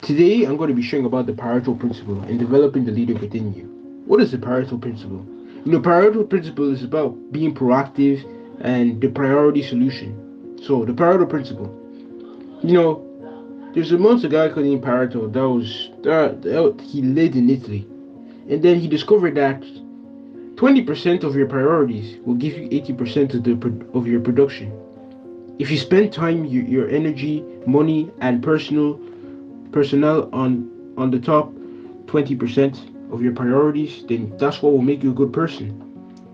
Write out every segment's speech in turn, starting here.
Today, I'm going to be sharing about the Pareto principle and developing the leader within you. What is the Pareto principle? Pareto principle is about being proactive and the priority solution. So, the Pareto principle. You know, there's once a guy called Pareto that he lived in Italy, and then he discovered that 20% of your priorities will give you 80% of your production. If you spend time, your energy, money, and personnel on the top 20% of your priorities, then that's what will make you a good person.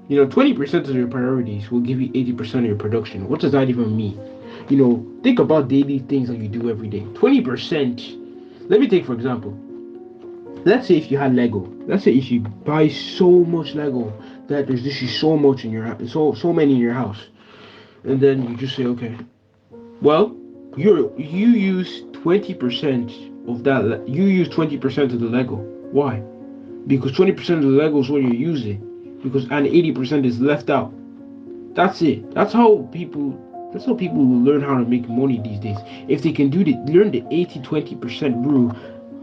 20% of your priorities will give you 80% of your production. What does that even mean? Think about daily things that you do every day. 20%. Let me take for example. Let's say if you had Lego. Let's say if you buy so much Lego that there's literally so much in your so many in your house, and then you just say, okay, well, you use 20% of that. You use 20% of the Lego. Why? Because 20% of the Lego is what you're using. Because and 80% is left out. That's it. That's how people. That's how people will learn how to make money these days. If they can learn the 80-20% rule,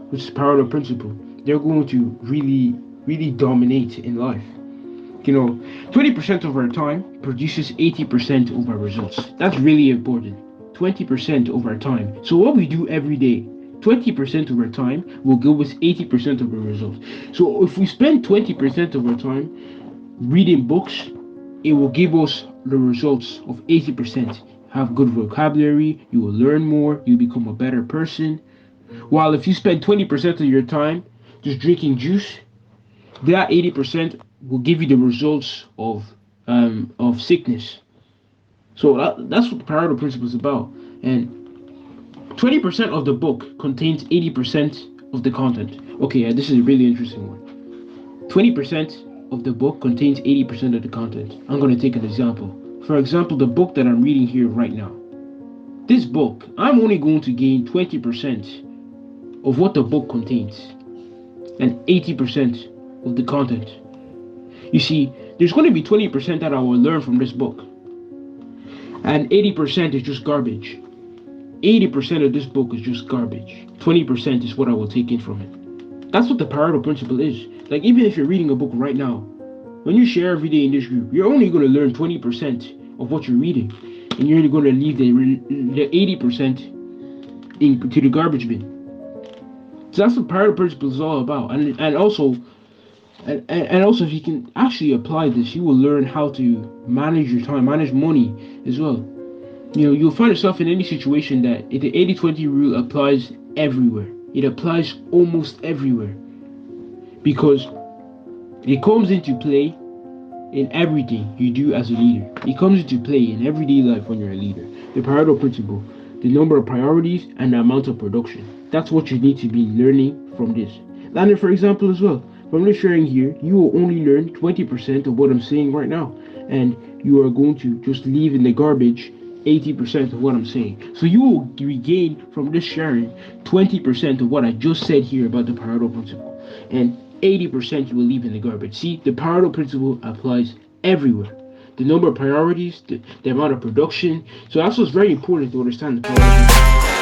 which is Pareto principle, they're going to really dominate in life. 20% of our time produces 80% of our results. That's really important. 20% of our time. So what we do every day, 20% of our time will give us 80% of our results. So if we spend 20% of our time reading books, it will give us the results of 80%. Have good vocabulary, you will learn more, you become a better person. While if you spend 20% of your time just drinking juice, that 80% will give you the results of sickness. So that's what the Pareto principle is about. And 20% of the book contains 80% of the content. Okay, yeah, this is a really interesting one. 20% of the book contains 80% of the content. I'm going to take an example. For example, the book that I'm reading here right now. This book, I'm only going to gain 20% of what the book contains and 80% of the content. You see, there's going to be 20% that I will learn from this book, and 80% is just garbage. 80% of this book is just garbage. 20% is what I will take in from it. That's what the Pareto principle is. Like, even if you're reading a book right now, when you share every day in this group, you're only going to learn 20% of what you're reading, and you're going to leave the 80% into the garbage bin. So that's what Pareto principle is all about. And also if you can actually apply this, you will learn how to manage your time, manage money as well. You'll find yourself in any situation that the 80-20 rule applies everywhere. It applies almost everywhere because it comes into play in everything you do as a leader. It comes into play in everyday life when you're a leader. The Pareto principle, the number of priorities and the amount of production. That's what you need to be learning from this. And for example as well, from the sharing here, you will only learn 20% of what I'm saying right now. And you are going to just leave in the garbage 80% of what I'm saying. So you will regain from this sharing 20% of what I just said here about the Pareto principle. And 80% you will leave in the garbage. See, the Pareto principle applies everywhere. The number of priorities, the amount of production. So that's what's very important to understand the Pareto principle.